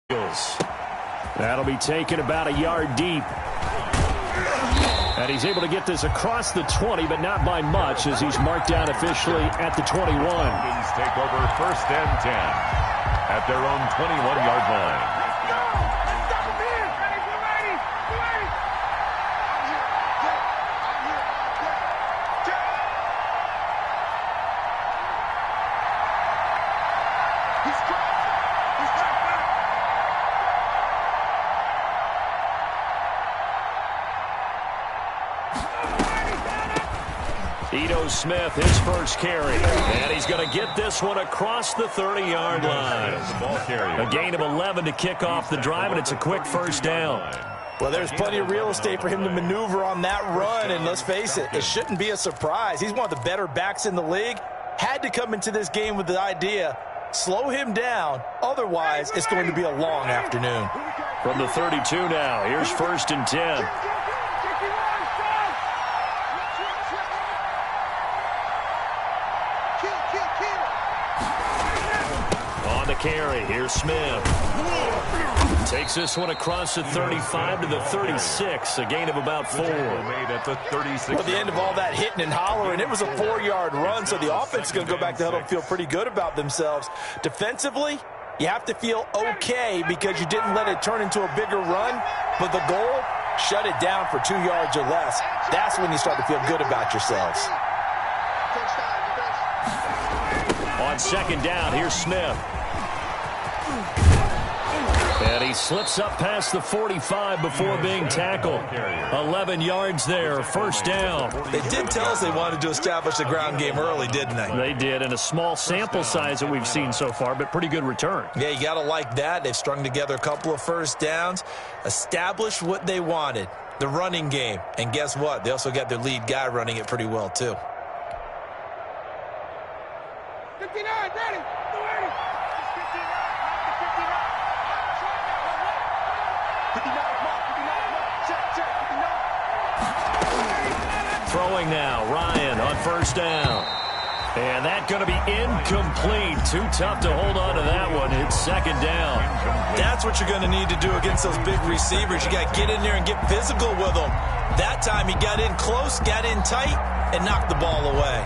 That'll be taken about a yard deep. And he's able to get this across the 20, but not by much, as he's marked down officially at the 21. Falcons take over 1st and 10 at their own 21-yard line. Smith, his first carry, and he's going to get this one across the 30-yard line. A gain of 11 to kick off the drive, and it's a quick first down. Well, there's plenty of real estate for him to maneuver on that run, and let's face it, it shouldn't be a surprise. He's one of the better backs in the league. Had to come into this game with the idea, slow him down, otherwise it's going to be a long afternoon. From the 32 now, here's 1st and 10. Carry. Here's Smith. Takes this one across the 35 to the 36. A gain of about 4. Well, the end of all that hitting and hollering, it was a 4-yard run, so the offense is going to go back to huddle and feel pretty good about themselves. Defensively, you have to feel okay because you didn't let it turn into a bigger run, but the goal, shut it down for 2 yards or less. That's when you start to feel good about yourselves. On 2nd down, here's Smith. And he slips up past the 45 before being tackled. 11 yards there, 1st down. They did tell us they wanted to establish the ground game early, didn't they? They did, and a small sample size that we've seen so far, but pretty good return. Yeah, you got to like that. They've strung together a couple of first downs, established what they wanted, the running game. And guess what? They also got their lead guy running it pretty well, too. 59, ready. Throwing now, Ryan on 1st down. And that's going to be incomplete. Too tough to hold on to that one. It's 2nd down. That's what you're going to need to do against those big receivers. You got to get in there and get physical with them. That time he got in close, got in tight, and knocked the ball away.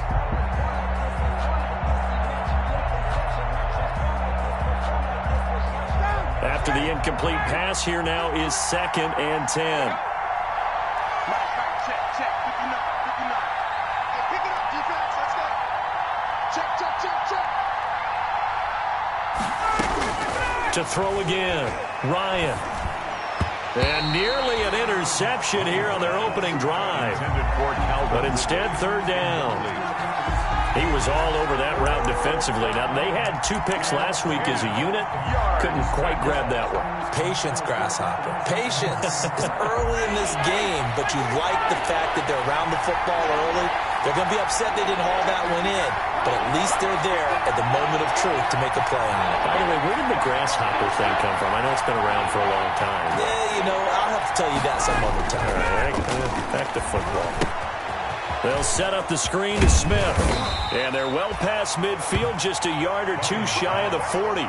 After the incomplete pass, here now is 2nd and 10. To throw again, Ryan. And nearly an interception here on their opening drive. But instead, 3rd down. He was all over that route defensively. Now, they had 2 picks last week as a unit. Couldn't quite grab that one. Patience, Grasshopper. Patience. It's early in this game, but you like the fact that they're around the football early. They're going to be upset they didn't haul that one in, but at least they're there at the moment of truth to make a play on it. By the way, where did the Grasshopper thing come from? I know it's been around for a long time. Yeah, you know, I'll have to tell you that some other time. All right, back to football. They'll set up the screen to Smith. And they're well past midfield, just a yard or 2 shy of the 40.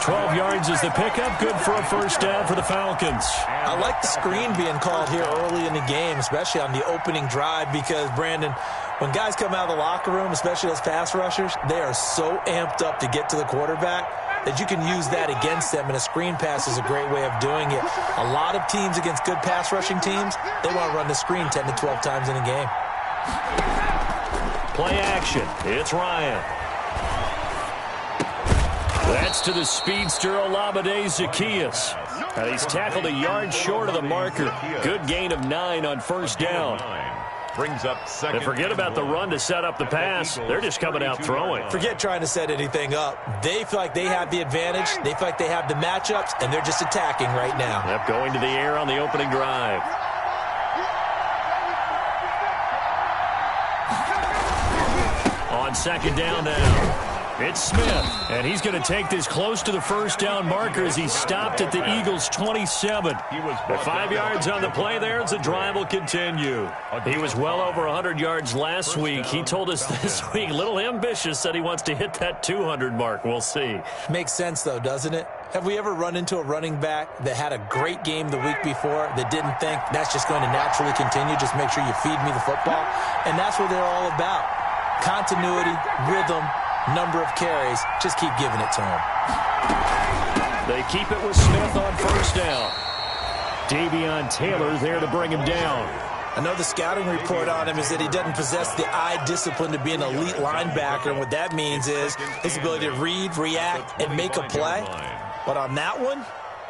12 yards is the pickup. Good for a 1st down for the Falcons. I like the screen being called here early in the game, especially on the opening drive, because, Brandon, when guys come out of the locker room, especially those pass rushers, they are so amped up to get to the quarterback that you can use that against them, and a screen pass is a great way of doing it. A lot of teams against good pass rushing teams, they want to run the screen 10 to 12 times in a game. Play action. It's Ryan. That's to the speedster Olamide Zaccheaus. And he's tackled a yard short of the marker. Good gain of 9 on 1st down. Brings up 2nd. And forget about the run to set up the pass. They're just coming out throwing. Forget trying to set anything up. They feel like they have the advantage. They feel like they have the matchups, and they're just attacking right now. Yep, going to the air on the opening drive. On 2nd down now. It's Smith, and he's going to take this close to the first down marker as he stopped at the Eagles' 27. At 5 yards on the play there as the drive will continue. He was well over 100 yards last week. He told us this week, a little ambitious, said he wants to hit that 200 mark. We'll see. Makes sense, though, doesn't it? Have we ever run into a running back that had a great game the week before that didn't think that's just going to naturally continue, just make sure you feed me the football? And that's what they're all about. Continuity, rhythm, number of carries, just keep giving it to him. They keep it with Smith on first down. Davion Taylor there to bring him down. I know the scouting report on him is that he doesn't possess the eye discipline to be an elite linebacker, and what that means is his ability to read, react, and make a play. But on that one,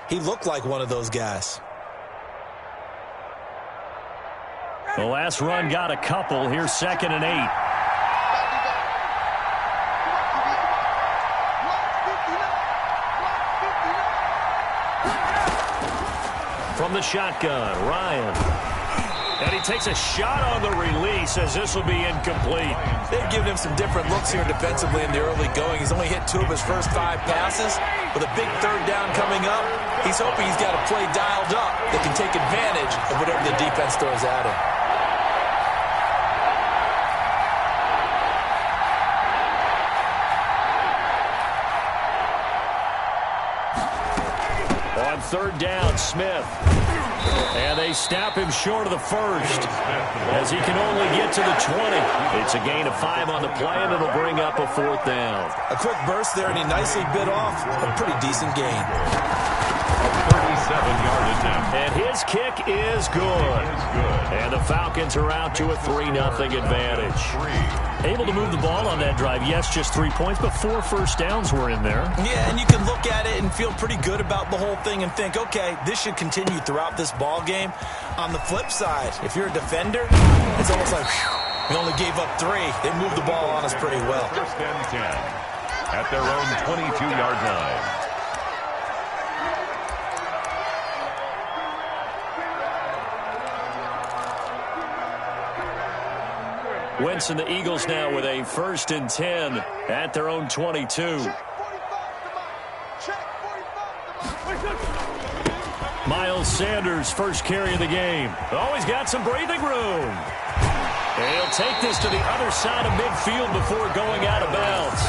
he looked like one of those guys. The last run got a couple. Here's 2nd and 8. From the shotgun, Ryan. And he takes a shot on the release as this will be incomplete. They've given him some different looks here defensively in the early going. He's only hit 2 of his first 5 passes. With a big 3rd down coming up, he's hoping he's got a play dialed up that can take advantage of whatever the defense throws at him. On 3rd down, Smith. And they snap him short of the first as he can only get to the 20. It's a gain of 5 on the play, and it'll bring up a 4th down. A quick burst there, and he nicely bit off a pretty decent gain. 37-yard attempt. And his kick is good. And the Falcons are out to a 3-0 advantage. Able to move the ball on that drive. Yes, just 3 points, but 4 first downs were in there. Yeah, and you can look at it and feel pretty good about the whole thing and think, okay, this should continue throughout this ball game. On the flip side, if you're a defender, it's almost like, whew, we only gave up 3. They moved the ball on us pretty well. 1st and 10 at their own 22-yard line. Wentz and the Eagles now with a 1st and 10 at their own 22. Miles Sanders, first carry of the game. Oh, he's got some breathing room. And he'll take this to the other side of midfield before going out of bounds.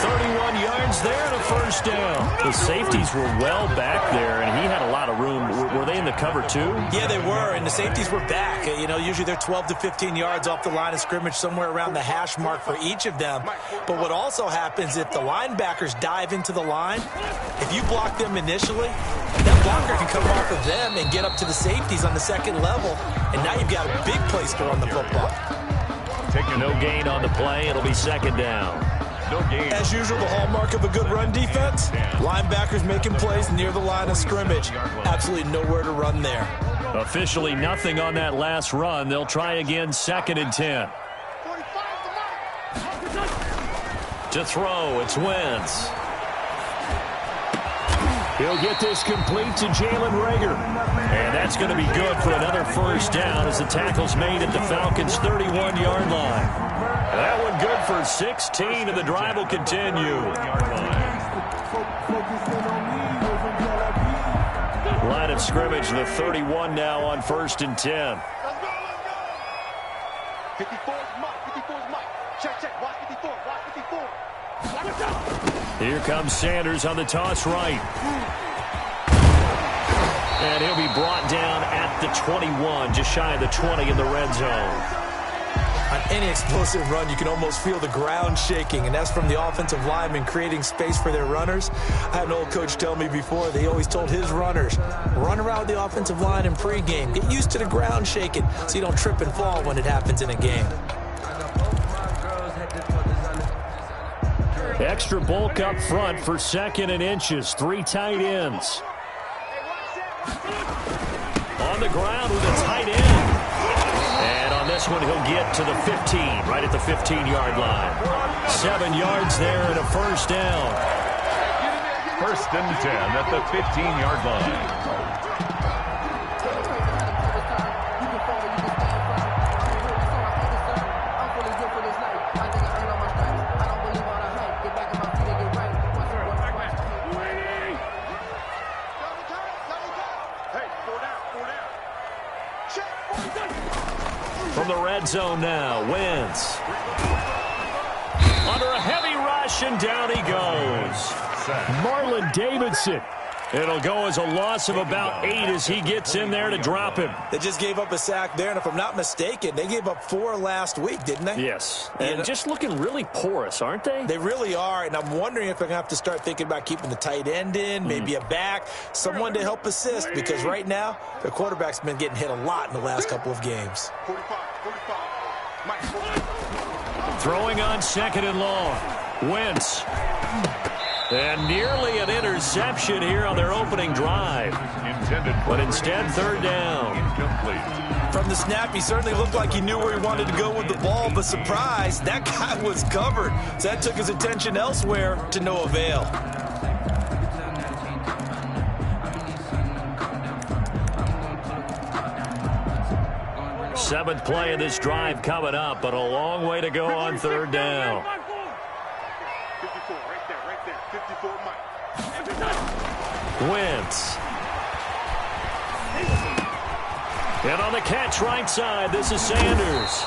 31 yards there and a 1st down. The safeties were well back there, and he had a lot of room. Were they in the cover too? Yeah, they were, and the safeties were back. You know, usually they're 12 to 15 yards off the line of scrimmage, somewhere around the hash mark for each of them. But what also happens if the linebackers dive into the line, if you block them initially, that blocker can come off of them and get up to the safeties on the 2nd level, and now you've got a big place to run the football. No gain on the play. It'll be 2nd down. No gain. As usual, the hallmark of a good run defense, linebackers making plays near the line of scrimmage. Absolutely nowhere to run there. Officially nothing on that last run. They'll try again, 2nd and 10. To throw, it's Wentz. He'll get this complete to Jalen Reagor. And that's going to be good for another 1st down as the tackle's made at the Falcons' 31-yard line. That one good for 16, and the drive will continue. Line of scrimmage, the 31 now on 1st and 10. 54's Mike. Check. Watch 54. Watch 54. Here comes Sanders on the toss right. And he'll be brought down at the 21, just shy of the 20 in the red zone. On any explosive run, you can almost feel the ground shaking, and that's from the offensive linemen creating space for their runners. I had an old coach tell me before, they always told his runners, run around the offensive line in pregame. Get used to the ground shaking so you don't trip and fall when it happens in a game. Extra bulk up front for 2nd and inches. 3 tight ends. On the ground with a tight end. And on this one, he'll get to the 15, right at the 15-yard line. 7 yards there and a 1st down. 1st and 10 at the 15-yard line. From the red zone now, Wentz. Under a heavy rush, and down he goes. Marlon Davidson. It'll go as a loss of about 8 as he gets in there to drop him. They just gave up a sack there, and if I'm not mistaken, they gave up 4 last week, didn't they? Yes, and just looking really porous, aren't they? They really are, and I'm wondering if they're going to have to start thinking about keeping the tight end in, maybe a back, someone to help assist, because right now, their quarterback's been getting hit a lot in the last couple of games. 45. Throwing on 2nd and long. Wentz. And nearly an interception here on their opening drive. But instead, 3rd down. Incomplete. From the snap, he certainly looked like he knew where he wanted to go with the ball, but surprise, that guy was covered. So that took his attention elsewhere to no avail. Seventh play of this drive coming up, but a long way to go on 3rd down. 54, right there. 54, Mike. Wentz. And on the catch right side, this is Sanders.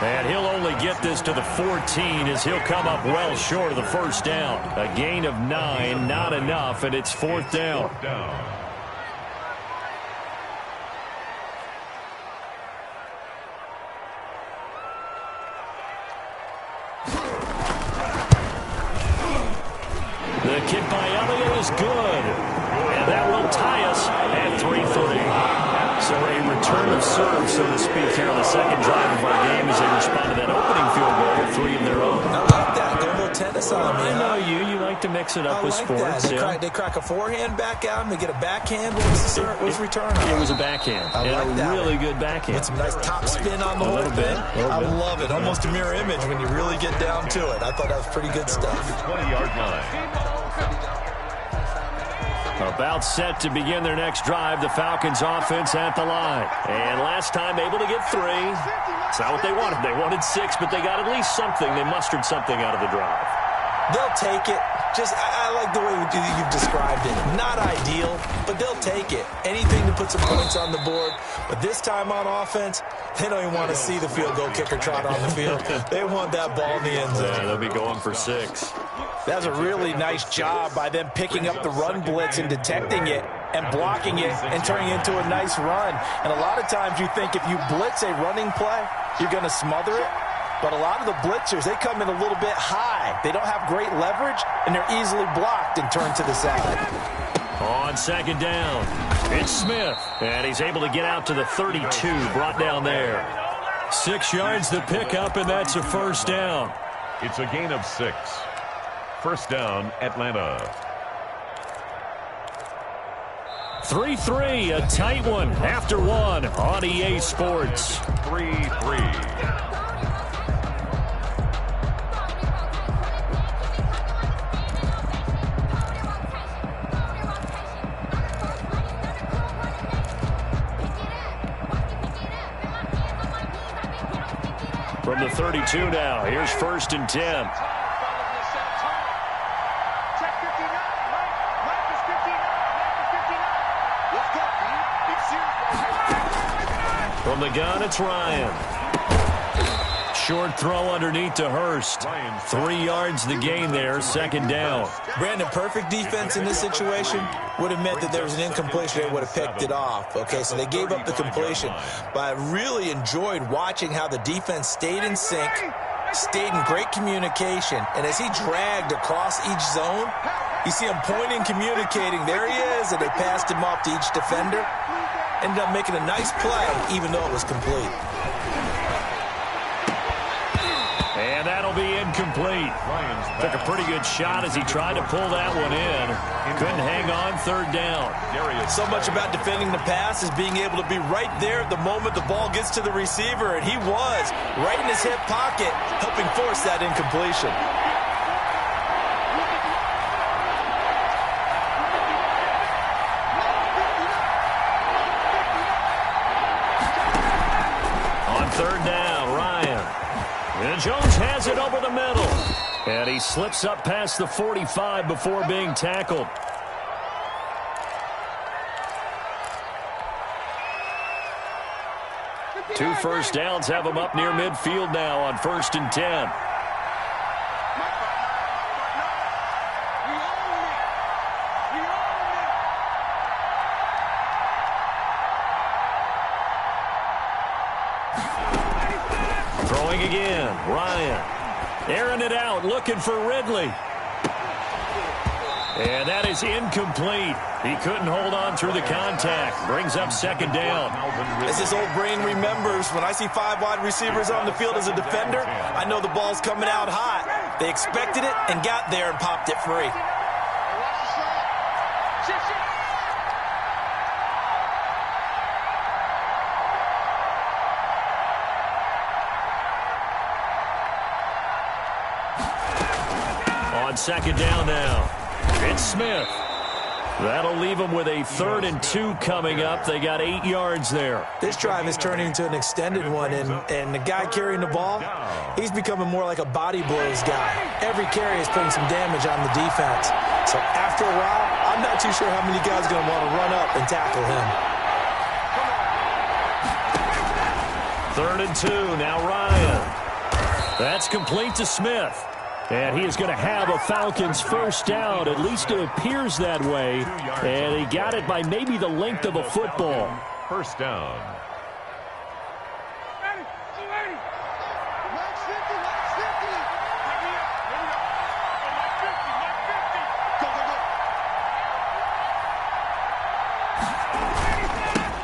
And he'll only get this to the 14 as he'll come up well short of the 1st down. A gain of 9, not enough, and it's 4th down. The kick by Elliott is good. And that will tie us at 3-3. So a return of serve, so to speak, here on the 2nd drive of our game as they respond to that opening field goal with 3 of their own. I like that. Go a little tennis on me. I know you like to mix it up with sports. They crack a forehand back out and they get a backhand. What was return on? It was a backhand. I like a that really good backhand. With some nice top spin on the whole thing. I love it. Almost a mirror image when you really get down to it. I thought that was pretty good stuff. 20-yard line. About set to begin their next drive, the Falcons offense at the line. And last time able to get 3. It's not what they wanted. They wanted 6, but they got at least something. They mustered something out of the drive. They'll take it. I like the way you've described it. Not ideal, but they'll take it. Anything to put some points on the board. But this time on offense, they don't even want to see the field goal kicker trot on the field. They want that ball in the end zone. Yeah, they'll be going for 6. That was a really nice job by them picking up the run blitz and detecting it and blocking it and turning it into a nice run. And a lot of times you think if you blitz a running play, you're going to smother it. But a lot of the blitzers, they come in a little bit high. They don't have great leverage, and they're easily blocked and turned to the side. On 2nd down, it's Smith. And he's able to get out to the 32, brought down there. 6 yards the pickup, and that's a 1st down. It's a gain of 6. 1st down, Atlanta. 3-3, a tight one after 1 on EA Sports. 3-3. From the 32 now, here's 1st and 10. From the gun, it's Ryan. Short throw underneath to Hurst. 3 yards the gain there, 2nd down. Brandon, perfect defense in this situation would have meant that there was an incompletion. They would have picked it off. Okay, so they gave up the completion. But I really enjoyed watching how the defense stayed in sync, stayed in great communication. And as he dragged across each zone, you see him pointing, communicating. There he is, and they passed him off to each defender. Ended up making a nice play, even though it was complete. And that'll be incomplete. Took a pretty good shot as he tried to pull that one in. Couldn't hang on 3rd down. So much about defending the pass is being able to be right there at the moment the ball gets to the receiver, and he was right in his hip pocket, helping force that incompletion. On 3rd down, Ryan. And Jones has it over the middle. And he slips up past the 45 before being tackled. 2 first downs have them up near midfield now on 1st and 10. Throwing again, Ryan. Airing it out, looking for Ridley. And that is incomplete. He couldn't hold on through the contact. Brings up 2nd down. As this old brain remembers, when I see 5 wide receivers on the field as a defender, I know the ball's coming out hot. They expected it and got there and popped it free. On 2nd down now, it's Smith. That'll leave them with a 3rd and 2 coming up. They got 8 yards there. This drive is turning into an extended one, and the guy carrying the ball, he's becoming more like a body blows guy. Every carry is putting some damage on the defense. So after a while, I'm not too sure how many guys are going to want to run up and tackle him. 3rd and 2, now Ryan. That's complete to Smith. And he is going to have a Falcons first down. At least it appears that way. And he got it by maybe the length of a football. First down.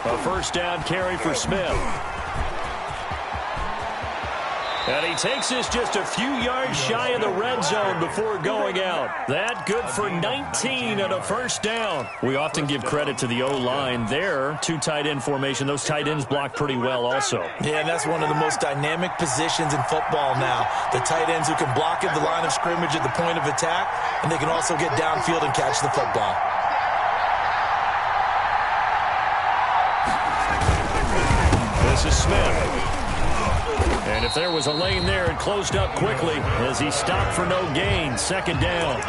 A first down carry for Smith. And he takes this just a few yards shy of the red zone before going out. That good for 19 and a first down. We often give credit to the O-line there. 2 tight end formation. Those tight ends block pretty well also. Yeah, and that's one of the most dynamic positions in football now. The tight ends who can block at the line of scrimmage at the point of attack, and they can also get downfield and catch the football. This is Smith. And if there was a lane there, it closed up quickly as he stopped for no gain. 2nd down.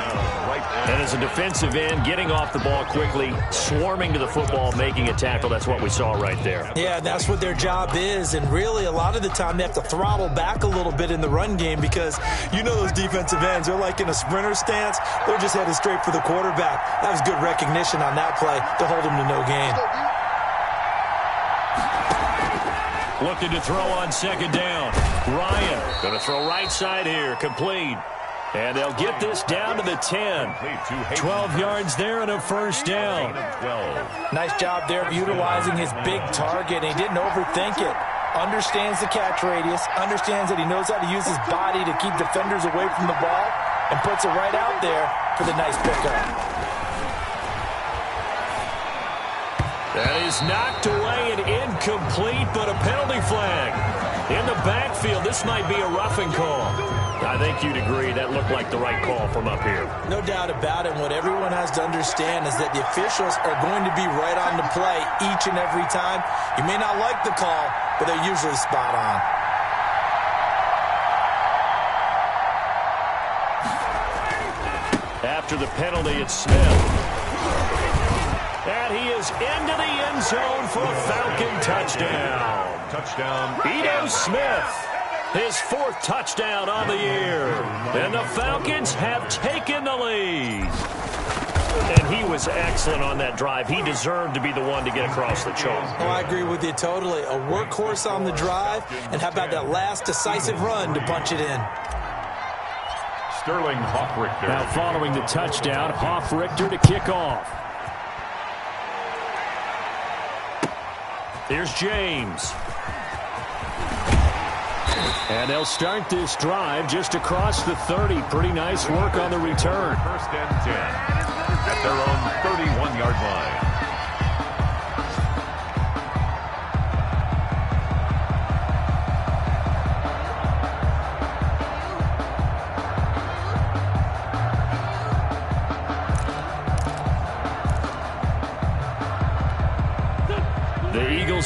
And as a defensive end, getting off the ball quickly, swarming to the football, making a tackle. That's what we saw right there. Yeah, that's what their job is. And really, a lot of the time, they have to throttle back a little bit in the run game because you know those defensive ends, they're like in a sprinter stance. They're just headed straight for the quarterback. That was good recognition on that play to hold him to no gain. Looking to throw on 2nd down. Ryan going to throw right side here. Complete. And they'll get this down to the 10. 12 yards there and a first down. Nice job there of utilizing his big target. He didn't overthink it. Understands the catch radius. Understands that he knows how to use his body to keep defenders away from the ball. And puts it right out there for the nice pickup. That is knocked away and incomplete, but a penalty flag. In the backfield, this might be a roughing call. I think you'd agree that looked like the right call from up here. No doubt about it. What everyone has to understand is that the officials are going to be right on the play each and every time. You may not like the call, but they're usually spot on. After the penalty, it's Smith. And he is into the end zone for a Falcon touchdown. Ito Smith, his 4th touchdown on the year. And the Falcons have taken the lead. And he was excellent on that drive. He deserved to be the one to get across the chalk. Oh, I agree with you totally. A workhorse on the drive. And how about that last decisive run to punch it in? Sterling Hoffrichter. Now following the touchdown, Hoffrichter to kick off. Here's James. And they'll start this drive just across the 30. Pretty nice work on the return. 1st and 10 at their own 31-yard line.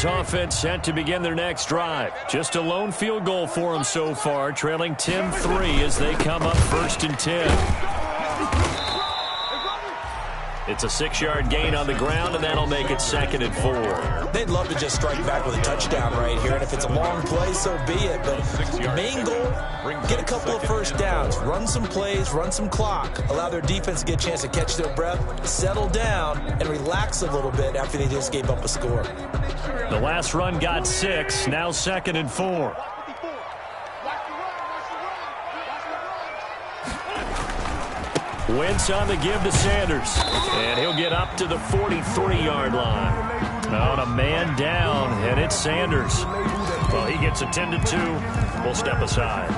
Offense set to begin their next drive. Just a lone field goal for them so far, trailing 10-3 as they come up 1st and 10. It's a 6-yard gain on the ground, and that'll make it 2nd and 4. They'd love to just strike back with a touchdown right here, and if it's a long play, so be it. But the main goal, get a couple of first downs, run some plays, run some clock, allow their defense to get a chance to catch their breath, settle down, and relax a little bit after they just gave up a score. The last run got 6, now 2nd and 4. Wentz on the give to Sanders. And he'll get up to the 43-yard line. On a man down, and it's Sanders. Well, he gets attended to. We'll step aside.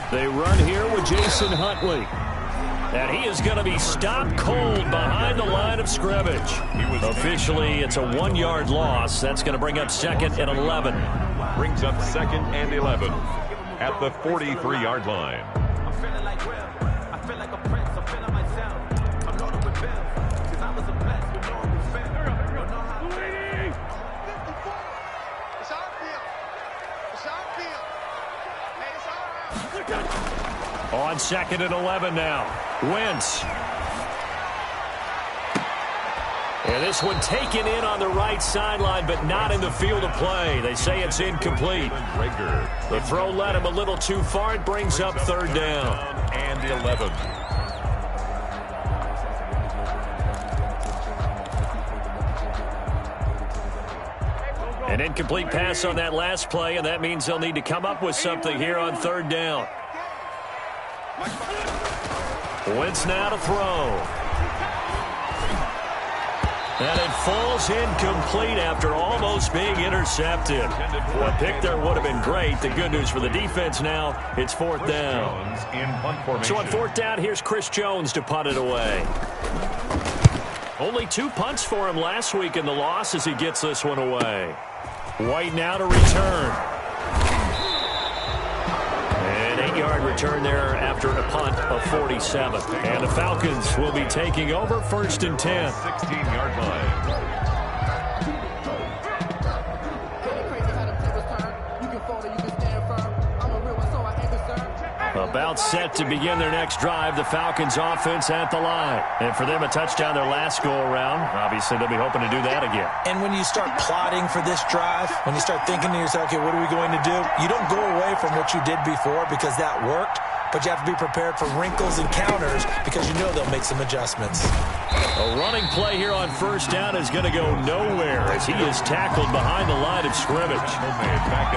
They run here with Jason Huntley. And he is going to be stopped cold behind the line of scrimmage. Officially, it's a 1-yard loss. That's going to bring up 2nd and 11. Brings up 2nd and 11 at the 43-yard line. I'm feeling like Will. I feel like a prince. I'm feeling myself. I'm loaded with bills. Because I was a blessed with no respect. Don't know how to It's our field. It's our field. Hey, it's our house. On 2nd and 11 now. Wentz. And this one taken in on the right sideline, but not in the field of play. They say it's incomplete. The throw led him a little too far. It brings up 3rd down. And 11. An incomplete pass on that last play, and that means they'll need to come up with something here on 3rd down. Wentz now to throw. And it falls incomplete after almost being intercepted. A pick there would have been great. The good news for the defense now, it's 4th down. So on 4th down, here's Chris Jones to punt it away. Only 2 punts for him last week in the loss as he gets this one away. White now to return. An 8-yard return there after a punt of 47. And the Falcons will be taking over 1st and 10. 16-yard line. About set to begin their next drive. The Falcons offense at the line. And for them, a touchdown their last go-around. Obviously, they'll be hoping to do that again. And when you start plotting for this drive, when you start thinking to yourself, okay, what are we going to do? You don't go away from what you did before because that worked. But you have to be prepared for wrinkles and counters because you know they'll make some adjustments. A running play here on 1st down is going to go nowhere as he is tackled behind the line of scrimmage.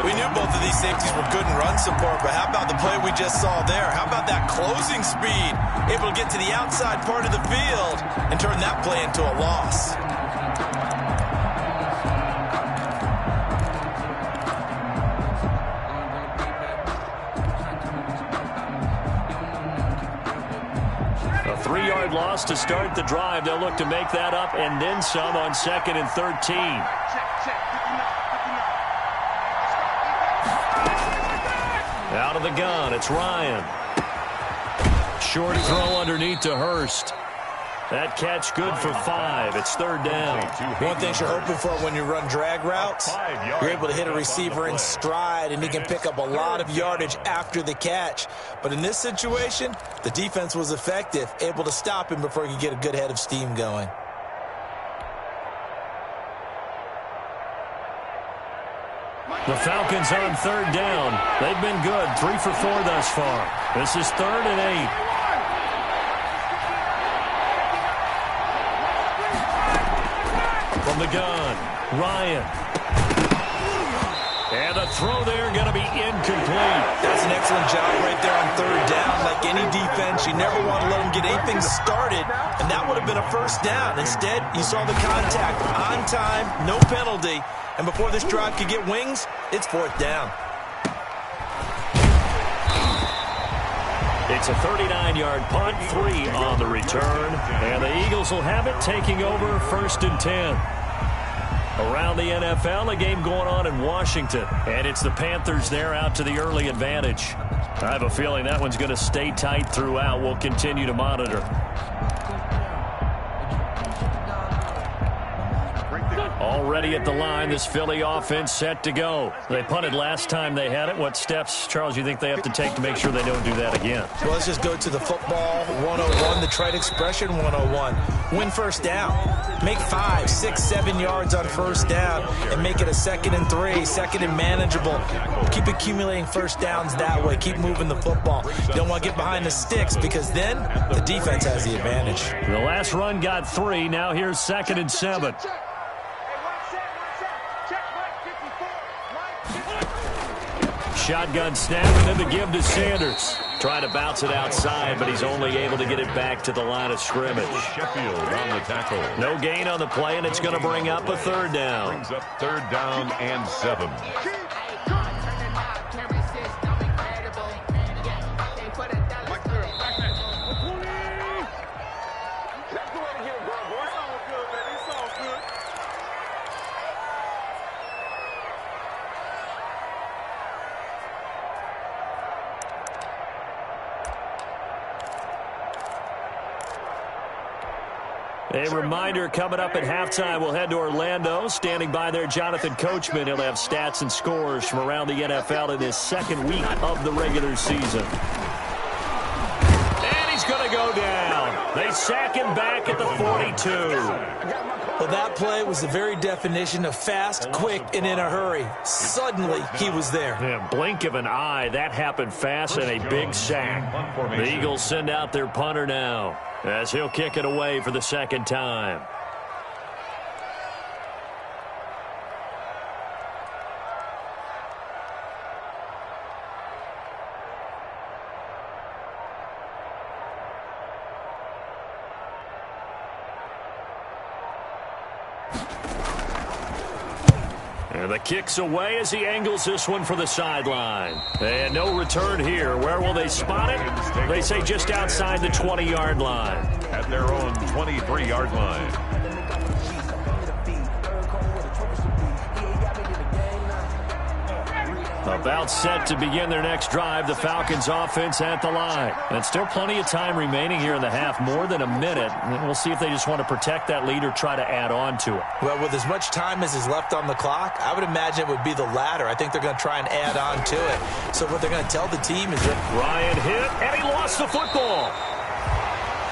We knew both of these safeties were good in run support, but how about the play we just saw there? How about that closing speed? Able to get to the outside part of the field and turn that play into a loss. A 3-yard loss to start the drive. They'll look to make that up and then some on 2nd and 13. Out of the gun, it's Ryan. Short throw underneath to Hurst. That catch good for 5. It's 3rd down. One thing you're hoping for when you run drag routes, you're able to hit a receiver in stride, and he can pick up a lot of yardage after the catch. But in this situation, the defense was effective, able to stop him before he could get a good head of steam going. The Falcons on 3rd down. They've been good, 3 for 4 thus far. This is 3rd and 8. From the gun, Ryan. And a throw there going to be incomplete. That's an excellent job right there on 3rd down. Like any defense, you never want to let them get anything started, and that would have been a 1st down. Instead, you saw the contact on time, no penalty, and before this drive could get wings, it's 4th down. It's a 39-yard punt, 3 on the return, and the Eagles will have it taking over 1st and 10. Around the NFL, a game going on in Washington, and it's the Panthers there out to the early advantage. I have a feeling that one's going to stay tight throughout. We'll continue to monitor. Already at the line, this Philly offense set to go. They punted last time they had it. What steps, Charles, you think they have to take to make sure they don't do that again? Well, let's just go to the football 101, the trade expression 101. Win first down. Make 5, 6, 7 yards on first down and make it a 2nd and 3, 2nd and manageable. Keep accumulating first downs that way. Keep moving the football. You don't want to get behind the sticks because then the defense has the advantage. The last run got 3. Now here's 2nd and 7. Shotgun snap and then the give to Sanders. Trying to bounce it outside, but he's only able to get it back to the line of scrimmage. Sheffield on the tackle. No gain on the play, and it's going to bring up a 3rd down. Brings up 3rd down and 7. A reminder, coming up at halftime, we'll head to Orlando. Standing by there, Jonathan Coachman. He'll have stats and scores from around the NFL in his 2nd week of the regular season. And he's going to go down. They sack him back at the 42. Well, that play was the very definition of fast, quick, and in a hurry. Suddenly, he was there. Yeah, blink of an eye. That happened fast and a big sack. The Eagles send out their punter now, as he'll kick it away for the 2nd time. And the kick's away as he angles this one for the sideline. And no return here. Where will they spot it? They say just outside the 20-yard line. At their own 23-yard line. About set to begin their next drive, the Falcons offense at the line. And still plenty of time remaining here in the half, more than a minute. And we'll see if they just want to protect that lead or try to add on to it. Well, with as much time as is left on the clock, I would imagine it would be the latter. I think they're going to try and add on to it. So what they're going to tell the team is that Ryan hit, and he lost the football.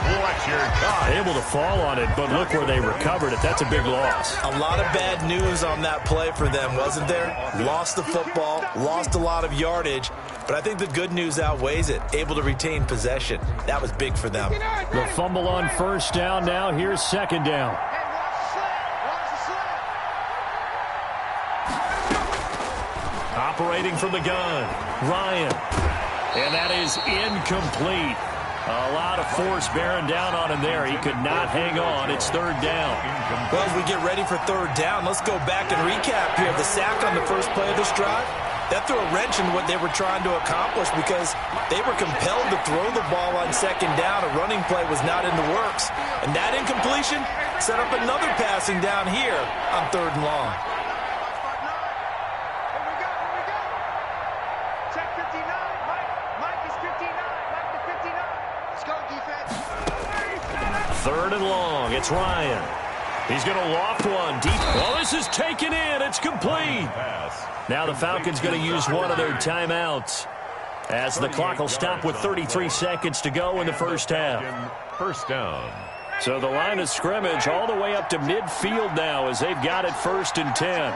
Watch your God. Able to fall on it, but look where they recovered it. That's a big loss. a lot of bad news on that play for them, wasn't there? Lost the football, lost a lot of yardage, but I think the good news outweighs it. Able to retain possession. That was big for them. The fumble on first down now. Here's 2nd down. Operating from the gun, Ryan. And that is incomplete. A lot of force bearing down on him there. He could not hang on. It's 3rd down. Well, as we get ready for 3rd down, let's go back and recap here. The sack on the first play of this drive, that threw a wrench in what they were trying to accomplish because they were compelled to throw the ball on 2nd down. A running play was not in the works. And that incompletion set up another passing down here on 3rd and long. Check 59. Mike is 59. Mike to 59. Let's go, defense. 3rd and long. It's Ryan. He's going to loft one deep. Well, this is taken in. It's complete. Now the Falcons going to use one of their timeouts as the clock will stop with 33 seconds to go in the first half. First down. So the line of scrimmage all the way up to midfield now as they've got it 1st and 10.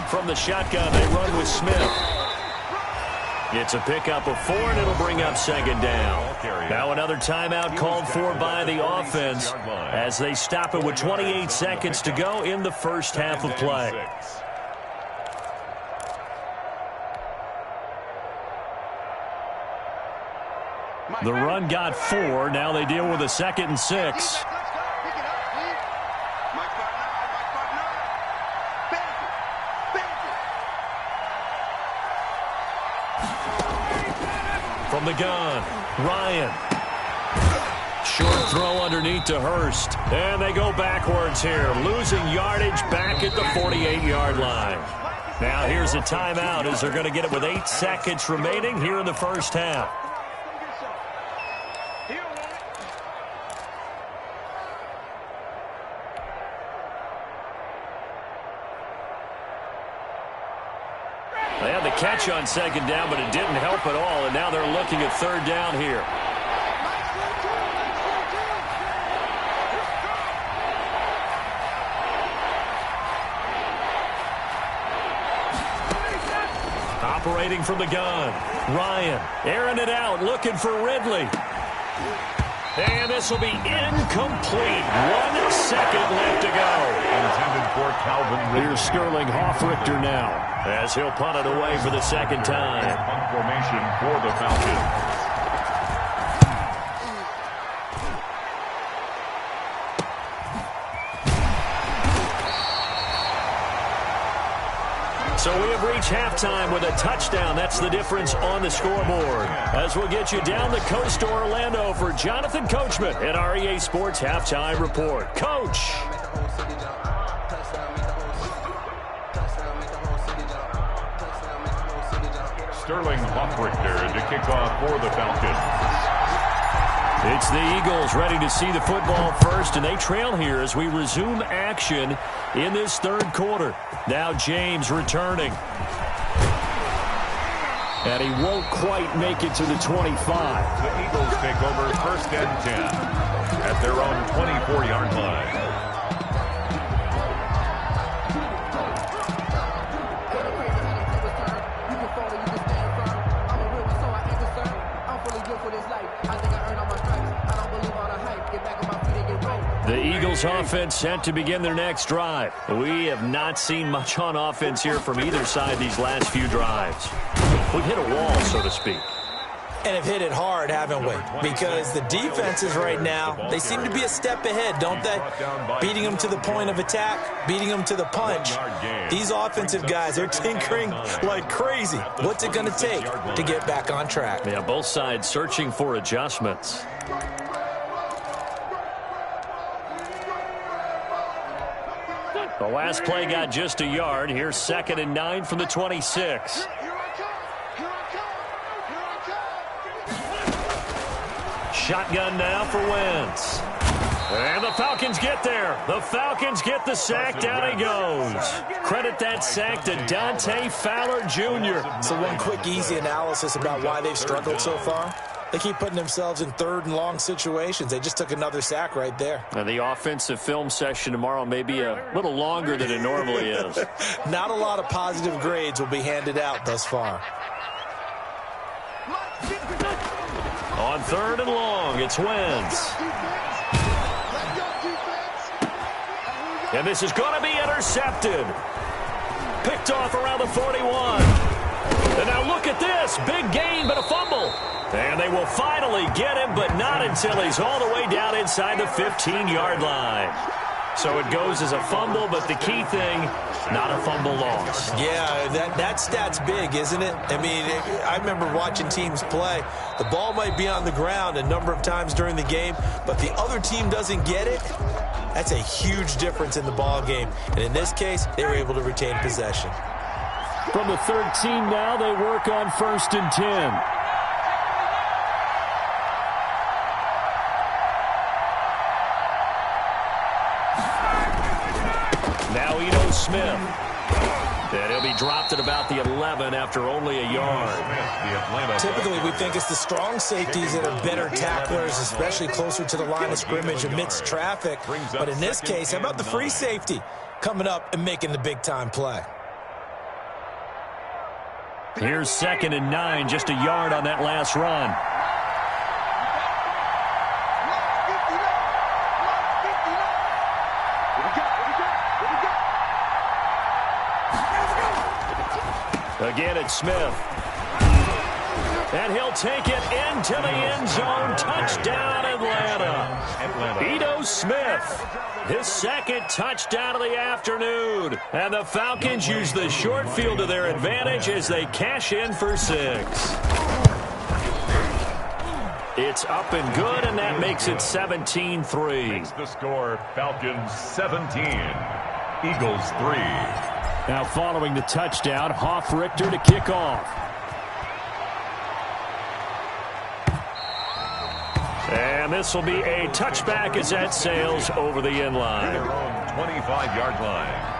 From the shotgun, they run with Smith. It's a pickup of 4, and it'll bring up 2nd down. Now another timeout called for by the offense as they stop it with 28 seconds to go in the first half of play. The run got 4. Now they deal with a 2nd and 6. From the gun, Ryan. Short throw underneath to Hurst. And they go backwards here, losing yardage back at the 48-yard line. Now here's a timeout as they're going to get it with 8 seconds remaining here in the first half. They had the catch on second down, but it didn't help at all, and now they're looking at third down here. Operating from the gun, Ryan airing it out, looking for Ridley. And this will be incomplete. 1 second left to go. Intended for Calvin Ridley. Here's Sterling Hoffrichter now, as he'll punt it away for the second time. Punt formation for the Falcons. So we have reached halftime with a touchdown. That's the difference on the scoreboard. As we'll get you down the coast to Orlando for Jonathan Coachman at REA Sports Halftime Report. Coach. Sterling Hoffrichter to kick off for the Falcons. It's the Eagles ready to see the football first, and they trail here as we resume action in this third quarter. Now James returning. and he won't quite make it to the 25. The Eagles take over 1st and 10 at their own 24-yard line. The Eagles offense set to begin their next drive. We have not seen much on offense here from either side these last few drives. We've hit a wall, so to speak. And have hit it hard, haven't we? Because the defenses right now, they seem to be a step ahead, don't they? Beating them to the point of attack, beating them to the punch. These offensive guys, they're tinkering like crazy. What's it going to take to get back on track? Yeah, both sides searching for adjustments. The last play got just a yard. Here's 2nd and 9 from the 26. Shotgun now for Wentz. And the Falcons get there. The Falcons get the sack. Down he goes. Credit that sack to Dante Fowler Jr. So one quick, easy analysis about why they've struggled so far. They keep putting themselves in 3rd and long situations. They just took another sack right there. And the offensive film session tomorrow may be a little longer than it normally is. Not a lot of positive grades will be handed out thus far. On 3rd and long, it's Wentz. And this is going to be intercepted. Picked off around the 41. And now look at this. Big gain, but a fumble. And they will finally get him, but not until he's all the way down inside the 15-yard line. So it goes as a fumble, but the key thing, not a fumble loss. Yeah, that stat's big, isn't it? I mean, I remember watching teams play. The ball might be on the ground a number of times during the game, but the other team doesn't get it. That's a huge difference in the ball game. And in this case, they were able to retain possession. From the 13 now, they work on 1st and 10. Smith. And he'll be dropped at about the 11 after only a yard. Typically, we think it's the strong safeties that are better tacklers, especially closer to the line of scrimmage amidst traffic. But in this case, how about the free safety coming up and making the big-time play? Here's 2nd and 9, just a yard on that last run. Again, it's Smith. And he'll take it into the end zone. Touchdown, Atlanta. Ito Smith, his 2nd touchdown of the afternoon. And the Falcons use the short field to their advantage as they cash in for 6. It's up and good, and that makes it 17-3. Makes the score Falcons 17, Eagles 3. Now following the touchdown, Hoff-Richter to kick off. And this will be a touchback as that sails over the end line. Their own 25-yard line.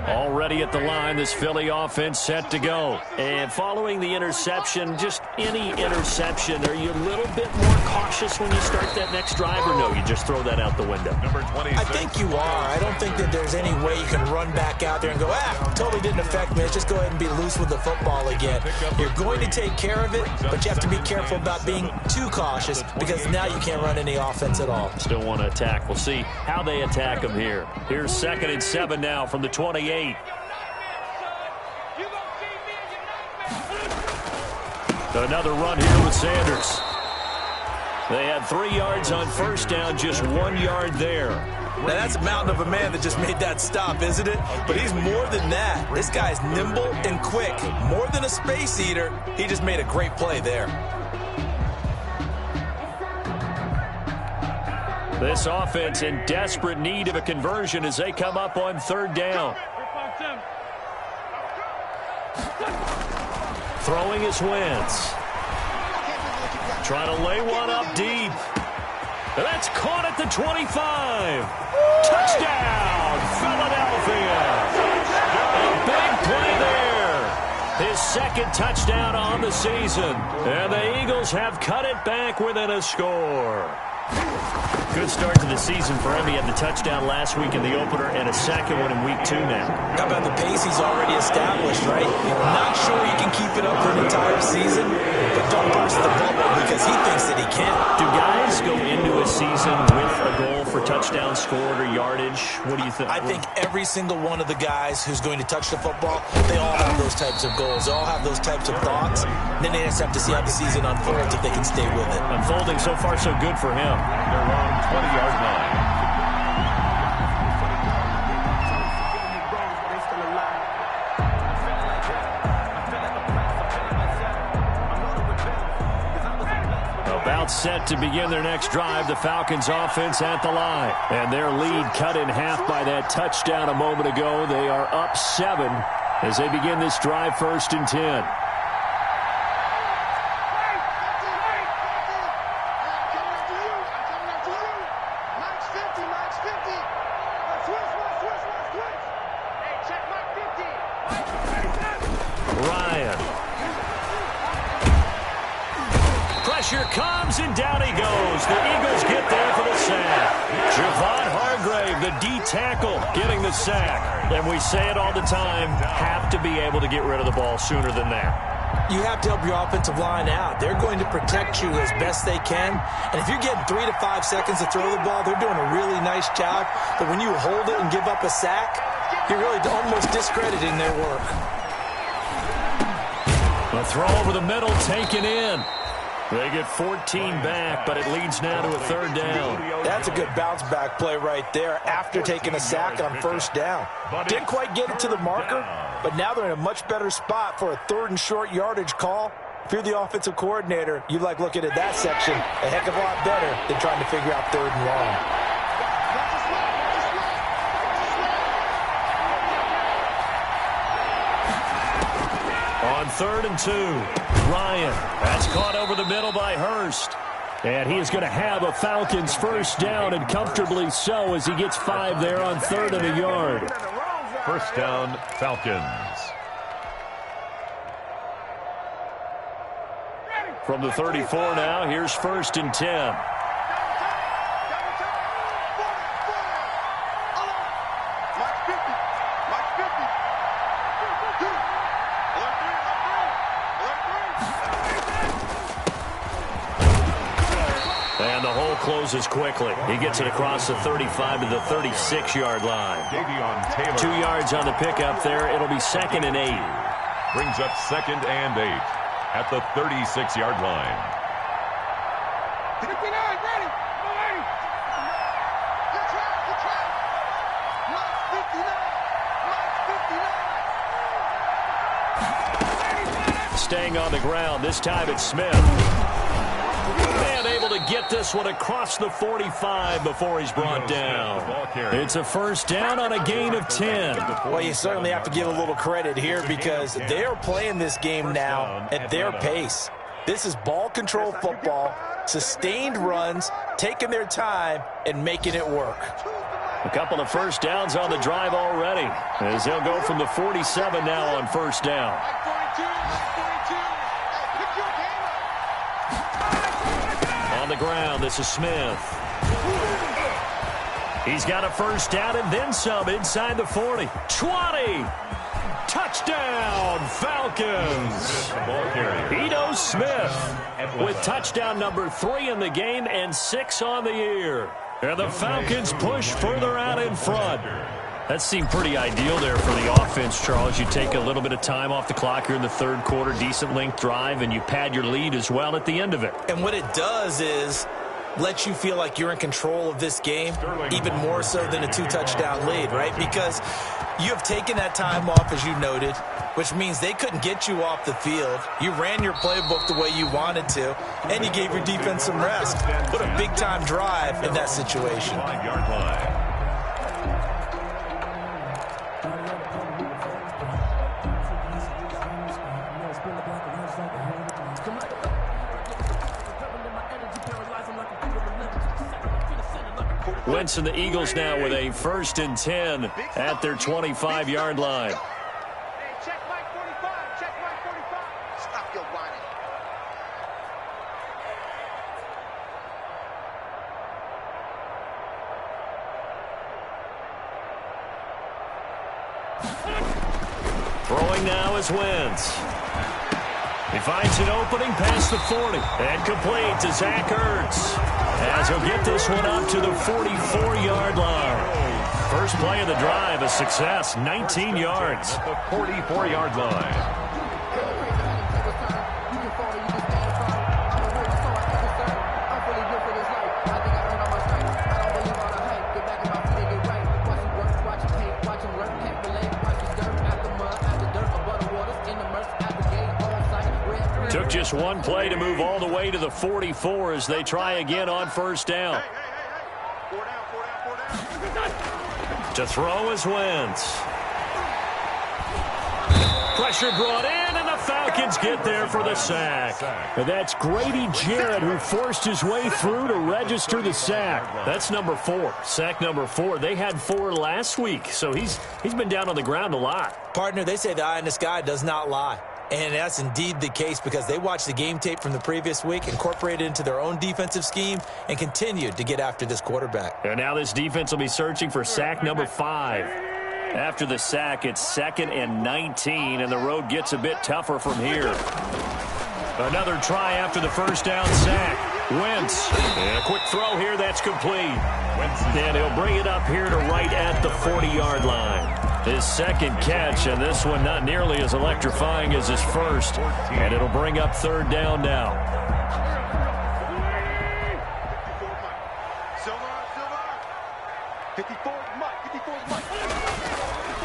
Already at the line, this Philly offense set to go. And following the interception, just any interception, are you a little bit more cautious when you start that next drive, or no, you just throw that out the window? Number 26. I think you are. I don't think that there's any way you can run back out there and go, totally didn't affect me. Let's just go ahead and be loose with the football again. You're going to take care of it, but you have to be careful about being too cautious because now you can't run any offense at all. Still want to attack. We'll see how they attack them here. Here's 2nd and 7 now from the 28. Another run here with Sanders. They had 3 yards on first down, just 1 yard there. Now that's a mountain of a man that just made that stop, isn't it? But he's more than that. This guy's nimble and quick. More than a space eater, he just made a great play there. This offense in desperate need of a conversion as they come up on 3rd down. Throwing his Wentz. Trying to lay one up deep. That's caught at the 25. Touchdown, Philadelphia. A big play there. His 2nd touchdown on the season. And the Eagles have cut it back within a score. Good start to the season for him. He had the touchdown last week in the opener and a 2nd one in week 2 now. How about the pace he's already established, right? Not sure he can keep it up for an entire season, but don't burst the bubble because he thinks that he can. Do guys go into a season with a goal for touchdown scored or yardage? What do you think? I think every single one of the guys who's going to touch the football, they all have those types of goals. They all have those types of thoughts. Then they just have to see how the season unfolds if they can stay with it. Unfolding so far so good for him. Their own 20-yard line. About set to begin their next drive, the Falcons offense at the line. And their lead cut in half by that touchdown a moment ago. They are up 7 as they begin this drive 1st and 10. Pressure comes, and down he goes. The Eagles get there for the sack. Javon Hargrave, the D-tackle, getting the sack. And we say it all the time, have to be able to get rid of the ball sooner than that. You have to help your offensive line out. They're going to protect you as best they can. And if you're getting 3 to 5 seconds to throw the ball, they're doing a really nice job. But when you hold it and give up a sack, you're really almost discrediting their work. A throw over the middle, taken in. They get 14 back, but it leads now to a 3rd down. That's a good bounce-back play right there after taking a sack on 1st down. Didn't quite get it to the marker, but now they're in a much better spot for a 3rd and short yardage call. If you're the offensive coordinator, you like looking at that section a heck of a lot better than trying to figure out 3rd and long. On 3rd and 2, Ryan. That's caught over the middle by Hurst. And he is going to have a Falcons 1st down, and comfortably so, as he gets 5 there on 3rd and a yard. 1st down, Falcons. From the 34 now, here's 1st and 10. And the hole closes quickly. He gets it across the 35 to the 36-yard line. 2 yards on the pickup there. It'll be 2nd and 8. Brings up 2nd and 8 at the 36-yard line. 59, ready. Good try. Mark 59. Staying on the ground. This time it's Smith. And able to get this one across the 45 before he's brought down. It's a first down on a gain of 10. Well, you certainly have to give a little credit here because they're playing this game now at their pace. This is ball control football, sustained runs, taking their time, and making it work. A couple of first downs on the drive already, as they'll go from the 47 now on first down. On the ground, this is Smith. He's got a first down and then some inside the 40. 20. Touchdown, Falcons. Ito Smith with touchdown number 3 in the game and 6 on the year. And the Falcons push further out in front. That seemed pretty ideal there for the offense, Charles. You take a little bit of time off the clock here in the third quarter, decent length drive, and you pad your lead as well at the end of it. And what it does is let you feel like you're in control of this game, even more so than a 2-touchdown lead, right? Because you have taken that time off, as you noted, which means they couldn't get you off the field. You ran your playbook the way you wanted to, and you gave your defense some rest. Put a big-time drive in that situation. 5-yard line. Wentz and the Eagles now with a 1st and 10 at their 25-yard line. Hey, check Mike 45. Check Mike 45. Stop your whining. Throwing now is Wentz. He finds an opening past the 40 and complete to Zach Ertz, as he'll get this one up to the 44-yard line. First play of the drive, a success, 19 yards. The 44-yard line. Took just one play to move all the way to the 44 as they try again on first down. Four down. To throw is Wentz. Pressure brought in, and the Falcons get there for the sack. And that's Grady Jarrett who forced his way through to register the sack. That's number 4. Sack number 4. They had 4 last week, so he's been down on the ground a lot. Partner, they say the eye in the sky does not lie. And that's indeed the case because they watched the game tape from the previous week, incorporated it into their own defensive scheme, and continued to get after this quarterback. And now this defense will be searching for sack number 5. After the sack, it's 2nd and 19, and the road gets a bit tougher from here. Another try after the first down sack. Wentz. And a quick throw here that's complete. And he'll bring it up here to right at the 40-yard line. His second catch, and this one not nearly as electrifying as his first. And it'll bring up 3rd down now.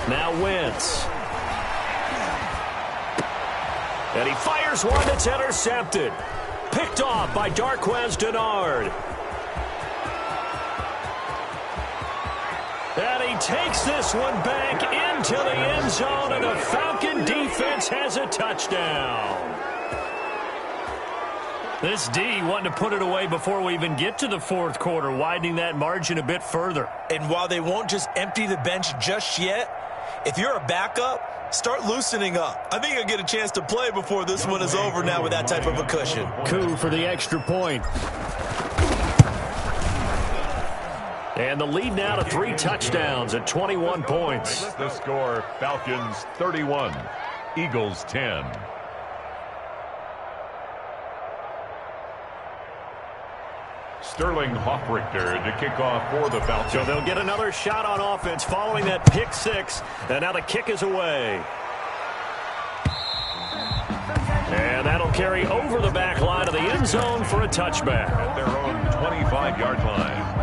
Now Wentz. And he fires one that's intercepted. Picked off by Darqueze Dennard. And he takes this one back into the end zone, and the Falcon defense has a touchdown. This D wanting to put it away before we even get to the 4th quarter, widening that margin a bit further. And while they won't just empty the bench just yet, if you're a backup, start loosening up. I think you'll get a chance to play before this one is over now with that type of a cushion. Coup for the extra point. And the lead now to 3 touchdowns at 21 points. The score, Falcons 31, Eagles 10. Sterling Hoffrichter to kick off for the Falcons. So they'll get another shot on offense following that pick 6. And now the kick is away. And that'll carry over the back line of the end zone for a touchback. At their own 25-yard line.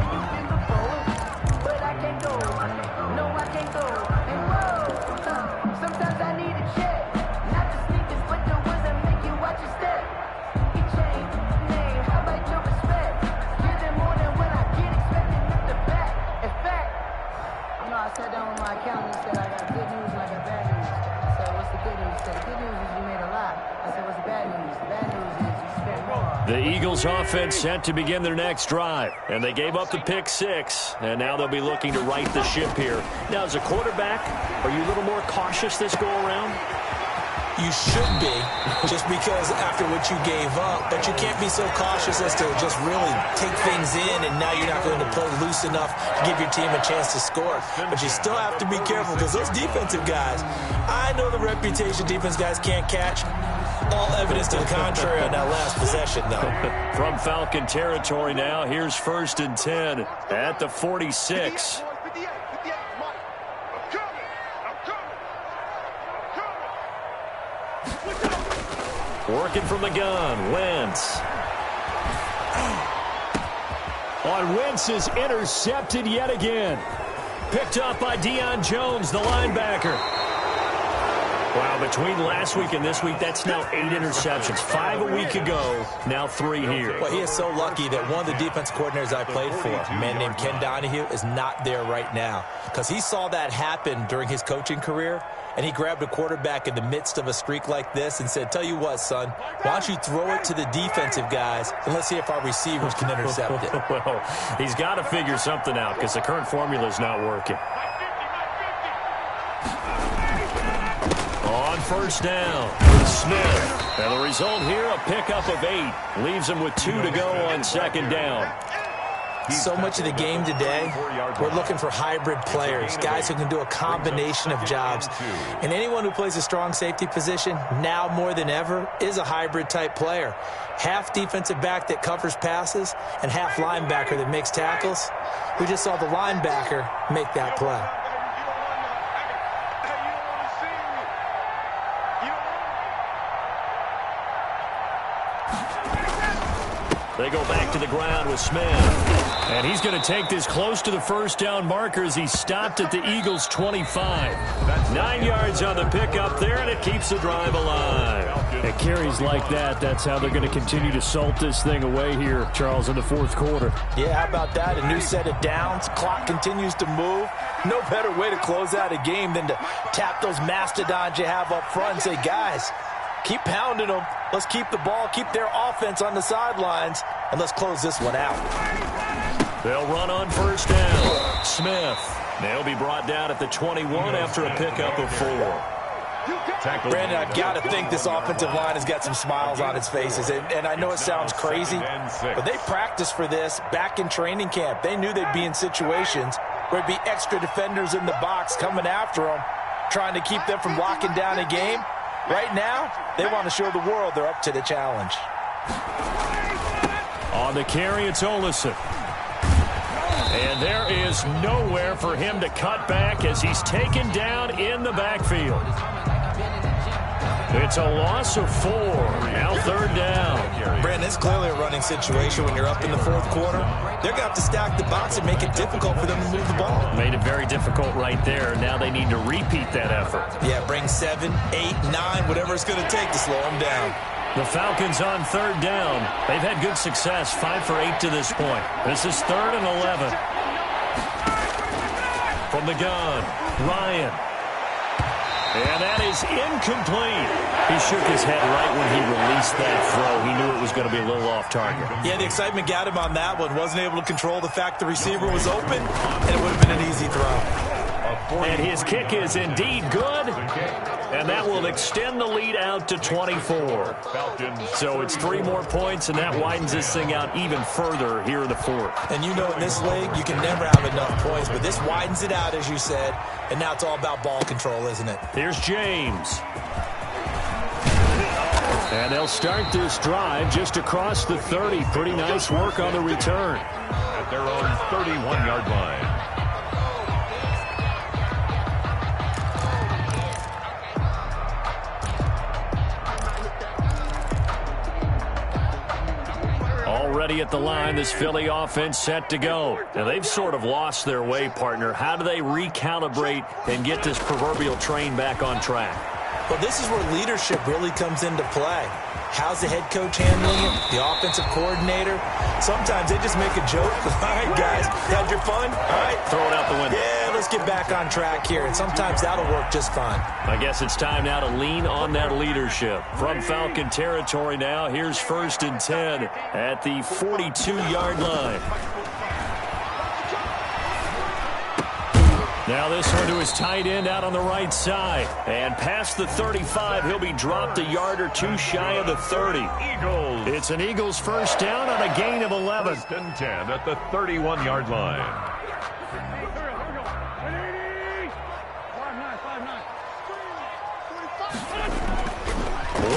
I sat down with my accountant and said, I got good news and I got bad news. I said, what's the good news? He said, the good news is you made a lot. I said, what's the bad news? The bad news is you spent more. The Eagles offense set to begin their next drive, and they gave up the pick 6, and now they'll be looking to right the ship here. Now, as a quarterback, are you a little more cautious this go around? You should be, just because after what you gave up, but you can't be so cautious as to just really take things in, and now you're not going to play loose enough to give your team a chance to score. But you still have to be careful, because those defensive guys, I know the reputation defense guys can't catch. All evidence to the contrary on that last possession, though. From Falcon territory now, here's 1st and 10 at the 46. Working from the gun, Wentz. On Wentz is intercepted yet again. Picked up by Deion Jones, the linebacker. Wow, between last week and this week, that's now 8 interceptions. 5 a week ago, now 3 here. Well, he is so lucky that one of the defense coordinators I played for, a man named Ken Donahue, is not there right now. Because he saw that happen during his coaching career, and he grabbed a quarterback in the midst of a streak like this and said, tell you what, son, why don't you throw it to the defensive guys, and let's see if our receivers can intercept it. Well, he's got to figure something out because the current formula is not working. On 1st down, Smith. And the result here, a pickup of 8. Leaves him with 2 to go on 2nd down. So much of the game today, we're looking for hybrid players, guys who can do a combination of jobs. And anyone who plays a strong safety position, now more than ever, is a hybrid-type player. Half defensive back that covers passes and half linebacker that makes tackles. We just saw the linebacker make that play. They go back to the ground with Smith. And he's going to take this close to the 1st down marker as he stopped at the Eagles' 25. 9 yards on the pickup there, and it keeps the drive alive. At carries like that, that's how they're going to continue to salt this thing away here, Charles, in the 4th quarter. Yeah, how about that? A new set of downs. Clock continues to move. No better way to close out a game than to tap those mastodons you have up front and say, guys, keep pounding them. Let's keep the ball, keep their offense on the sidelines, and let's close this one out. They'll run on 1st down. Smith. They'll be brought down at the 21 after a pickup of 4. Brandon, I've got to think this offensive line has got some smiles on its faces. And I know it sounds crazy, but they practiced for this back in training camp. They knew they'd be in situations where there'd be extra defenders in the box coming after them, trying to keep them from locking down a game. Right now, they want to show the world they're up to the challenge. On the carry, it's Olsen. And there is nowhere for him to cut back as he's taken down in the backfield. It's a loss of 4. Now 3rd down. Brandon, it's clearly a running situation when you're up in the 4th quarter. They're going to have to stack the box and make it difficult for them to move the ball. Made it very difficult right there. Now they need to repeat that effort. Yeah, bring 7, 8, 9, whatever it's going to take to slow them down. The Falcons on 3rd down. They've had good success, 5 for 8 to this point. This is 3rd and 11. From the gun, Ryan. And that is incomplete. He shook his head right when he released that throw. He knew it was going to be a little off target. Yeah, the excitement got him on that one. Wasn't able to control the fact the receiver was open, and it would have been an easy throw. And his kick is indeed good. And that will extend the lead out to 24. So it's 3 more points, and that widens this thing out even further here in the 4th. And you know in this league, you can never have enough points, but this widens it out, as you said, and now it's all about ball control, isn't it? Here's James. And they'll start this drive just across the 30. Pretty nice work on the return. At their own 31-yard line. at the line. This Philly offense set to go. Now, they've sort of lost their way, partner. How do they recalibrate and get this proverbial train back on track? Well, this is where leadership really comes into play. How's the head coach handling it? The offensive coordinator? Sometimes they just make a joke. All right, guys, had your fun? All right, throw it out the window. Yeah, let's get back on track here. And sometimes that'll work just fine. I guess it's time now to lean on that leadership. From Falcon territory now, here's 1st and 10 at the 42-yard line. Now this one to his tight end out on the right side. And past the 35, he'll be dropped a yard or two shy of the 30. Eagles. It's an Eagles first down on a gain of 11. 1st and 10 at the 31-yard line.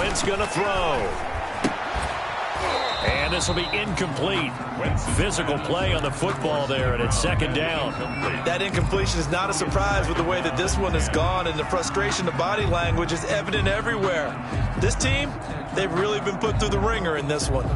Wentz going to throw. And this will be incomplete. Physical play on the football there, and it's 2nd down. That incompletion is not a surprise with the way that this one has gone, and the frustration, the body language is evident everywhere. This team, they've really been put through the ringer in this one.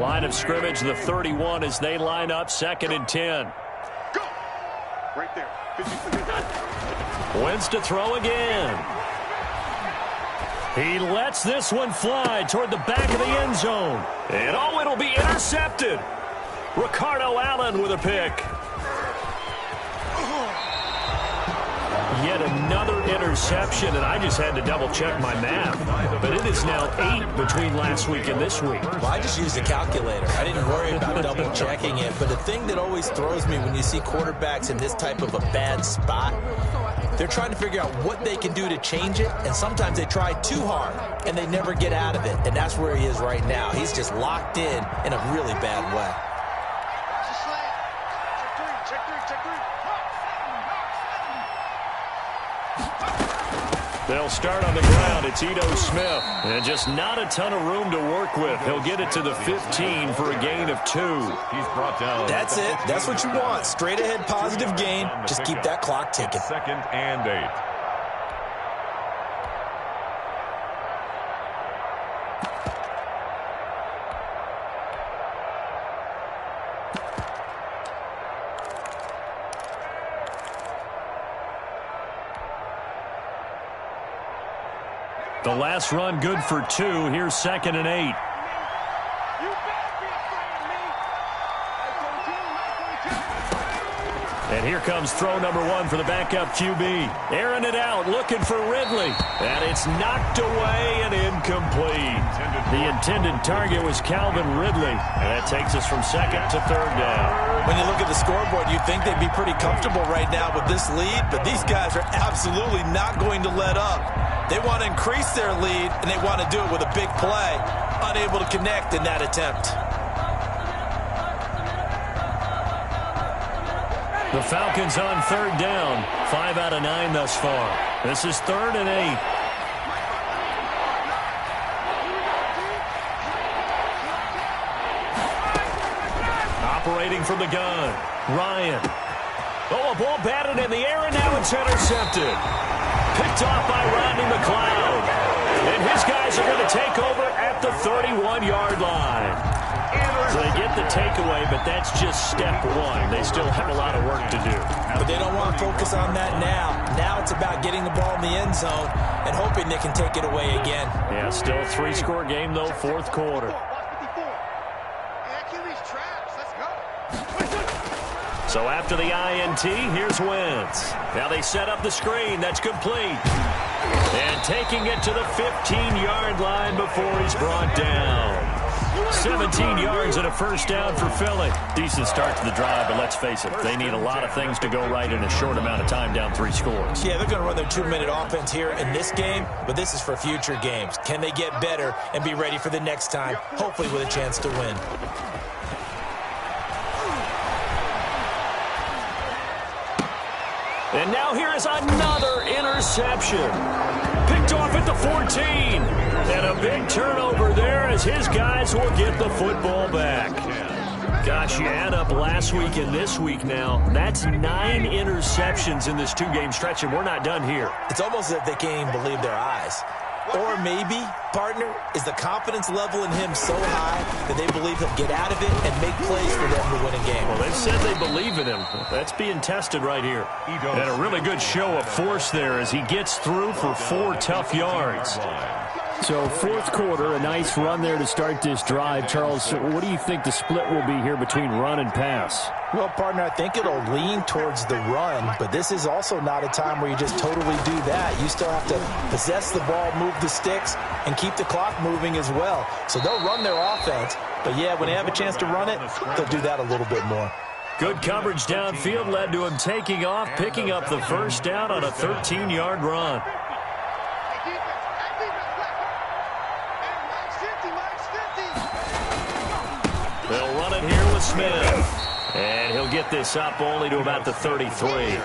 Line of scrimmage, the 31 as they line up, 2nd and 10. Go! Right there. Wentz to throw again. He lets this one fly toward the back of the end zone. And oh, it'll be intercepted. Ricardo Allen with a pick. Yet another interception, and I just had to double-check my math. But it is now 8 between last week and this week. Well, I just used a calculator. I didn't worry about double-checking it. But the thing that always throws me when you see quarterbacks in this type of a bad spot, they're trying to figure out what they can do to change it, and sometimes they try too hard, and they never get out of it. And that's where he is right now. He's just locked in a really bad way. They'll start on the ground. It's Ito Smith. And just not a ton of room to work with. He'll get it to the 15 for a gain of 2. He's brought down. That's it. That's what you want. Straight ahead positive gain. Just keep that clock ticking. 2nd and 8. The last run good for 2. Here's 2nd and 8. And here comes throw number 1 for the backup QB. Airing it out, looking for Ridley. And it's knocked away and incomplete. The intended target was Calvin Ridley. And that takes us from 2nd to 3rd down. When you look at the scoreboard, you'd think they'd be pretty comfortable right now with this lead, but these guys are absolutely not going to let up. They want to increase their lead, and they want to do it with a big play. Unable to connect in that attempt. The Falcons on 3rd down. 5 out of 9 thus far. This is 3rd and 8. Operating from the gun. Ryan. Oh, a ball batted in the air, and now it's intercepted. Picked off by Rodney McLeod. And his guys are going to take over at the 31-yard line. So they get the takeaway, but that's just step 1. They still have a lot of work to do. But they don't want to focus on that now. Now it's about getting the ball in the end zone and hoping they can take it away again. Yeah, still a 3-score game, though, 4th quarter. So after the INT, here's Wentz. Now they set up the screen. That's complete. And taking it to the 15-yard line before he's brought down. 17 yards and a first down for Philly. Decent start to the drive, but let's face it, they need a lot of things to go right in a short amount of time, down 3 scores. Yeah, they're going to run their 2-minute offense here in this game, but this is for future games. Can they get better and be ready for the next time, hopefully with a chance to win? And now here is another interception. Picked off at the 14. And a big turnover there as his guys will get the football back. Gosh, you add up last week and this week now. That's 9 interceptions in this 2-game stretch, and we're not done here. It's almost as if they can't even believe their eyes. Or maybe, partner, is the confidence level in him so high that they believe he'll get out of it and make plays for them to win a game. Well, they've said they believe in him. That's being tested right here. And a really good show of force there as he gets through for 4 tough yards. So fourth quarter, a nice run there to start this drive. Charles, what do you think the split will be here between run and pass? Well, partner, I think it'll lean towards the run, but this is also not a time where you just totally do that. You still have to possess the ball, move the sticks, and keep the clock moving as well. So they'll run their offense, but yeah, when they have a chance to run it, they'll do that a little bit more. Good coverage downfield led to him taking off, picking up the first down on a 13-yard run. They'll run it here with Smith. And he'll get this up only to about the 33.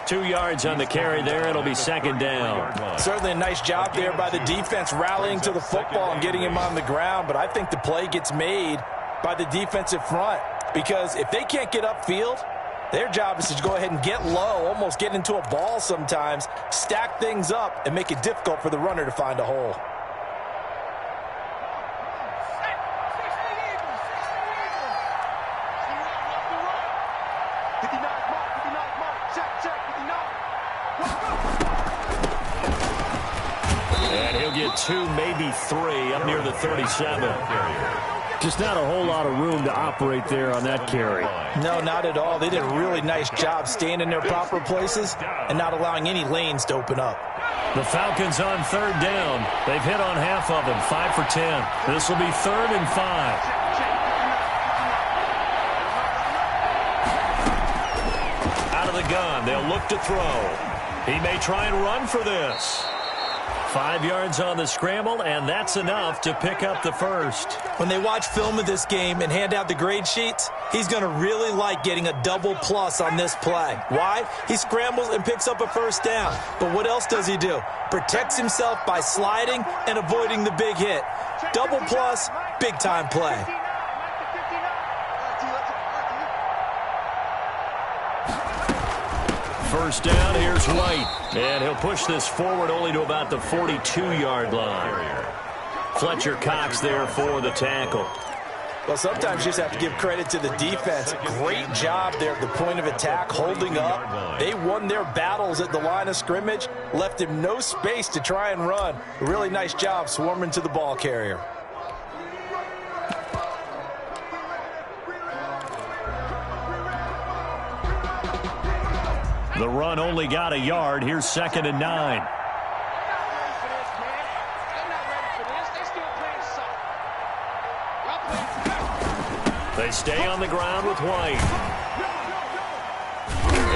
2 yards on the carry there. It'll be second down. Certainly a nice job there by the defense rallying to the football and getting him on the ground. But I think the play gets made by the defensive front. Because if they can't get upfield, their job is to go ahead and get low, almost get into a ball sometimes, stack things up, and make it difficult for the runner to find a hole. And he'll get 2, maybe 3, up near the 37. Just not a whole lot of room to operate there on that carry. No, not at all. They did a really nice job staying in their proper places and not allowing any lanes to open up. The Falcons on third down. They've hit on half of them, 5 for 10. This will be 3rd and 5. Out of the gun, they'll look to throw. He may try and run for this. 5 yards on the scramble, and that's enough to pick up the first. When they watch film of this game and hand out the grade sheets, he's going to really like getting a double plus on this play. Why? He scrambles and picks up a first down. But what else does he do? Protects himself by sliding and avoiding the big hit. Double plus, big-time play. First down, here's White. And he'll push this forward only to about the 42-yard line. Fletcher Cox there for the tackle. Well, sometimes you just have to give credit to the defense. Great job there at the point of attack, holding up. They won their battles at the line of scrimmage, left him no space to try and run. A really nice job swarming to the ball carrier. The run only got a yard. Here's 2nd and 9. They stay on the ground with White.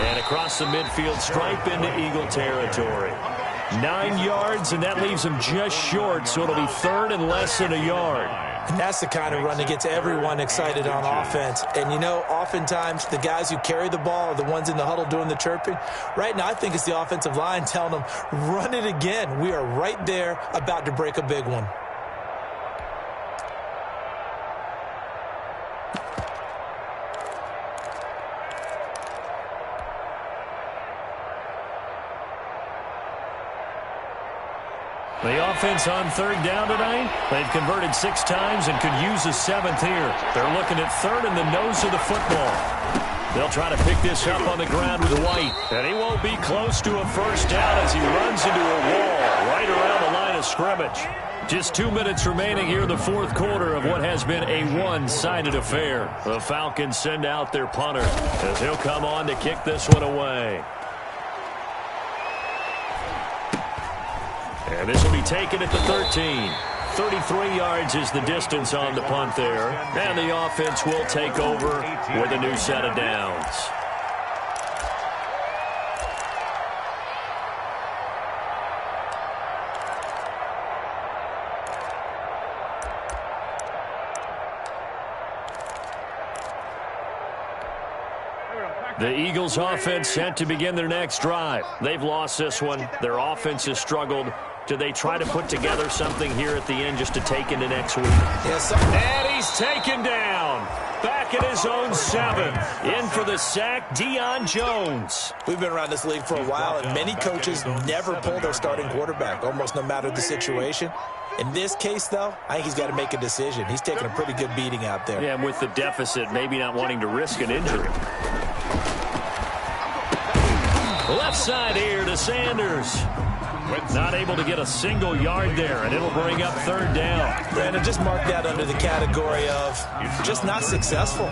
And across the midfield stripe into Eagle territory. 9 yards, and that leaves them just short, so it'll be 3rd and less than a yard. And that's the kind of run that gets everyone excited on offense. And, you know, oftentimes the guys who carry the ball are the ones in the huddle doing the chirping. Right now, I think it's the offensive line telling them, run it again. We are right there about to break a big one. The offense on 3rd down tonight. They've converted 6 times and could use a 7th here. They're looking at 3rd in the nose of the football. They'll try to pick this up on the ground with White. And he won't be close to a first down as he runs into a wall right around the line of scrimmage. Just 2 minutes remaining here in the 4th quarter of what has been a one-sided affair. The Falcons send out their punter as he'll come on to kick this one away. And this will be taken at the 13. 33 yards is the distance on the punt there. And the offense will take over with a new set of downs. The Eagles offense set to begin their next drive. They've lost this one. Their offense has struggled. Do they try to put together something here at the end just to take into next week? Yes, and he's taken down. Back at his own 7. In for the sack, Deion Jones. We've been around this league for a while, and many coaches never pull their starting quarterback, almost no matter the situation. In this case, though, I think he's got to make a decision. He's taking a pretty good beating out there. Yeah, and with the deficit, maybe not wanting to risk an injury. Left side here to Sanders. Not able to get a single yard there, and it'll bring up 3rd down. Brandon, just mark that under the category of just not successful.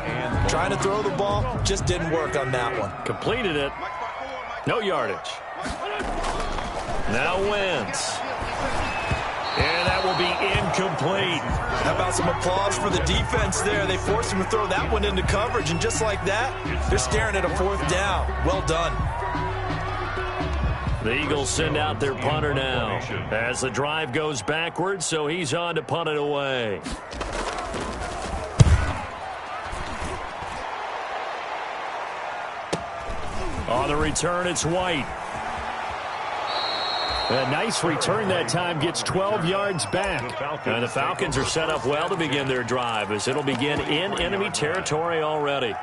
Trying to throw the ball, just didn't work on that one. Completed it. No yardage. Now Wentz. And that will be incomplete. How about some applause for the defense there? They forced him to throw that one into coverage, and just like that, they're staring at a 4th down. Well done. The Eagles send out their punter now as the drive goes backwards, so he's on to punt it away. On the return, it's White. A nice return that time, gets 12 yards back. And the Falcons are set up well to begin their drive as it'll begin in enemy territory already.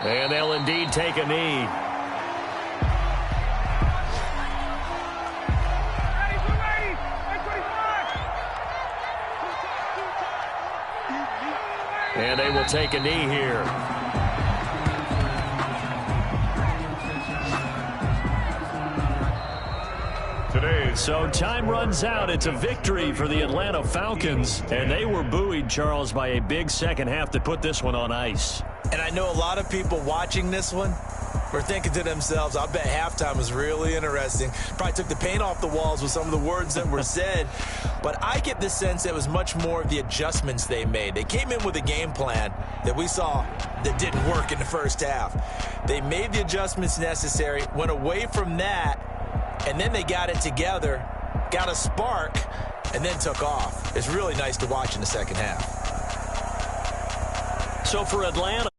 And they'll indeed take a knee. And they will take a knee here. So time runs out. It's a victory for the Atlanta Falcons. And they were buoyed, Charles, by a big second half to put this one on ice. And I know a lot of people watching this one were thinking to themselves, I bet halftime was really interesting. Probably took the paint off the walls with some of the words that were said. But I get the sense it was much more of the adjustments they made. They came in with a game plan that we saw that didn't work in the first half. They made the adjustments necessary, went away from that, and then they got it together, got a spark, and then took off. It's really nice to watch in the second half. So for Atlanta,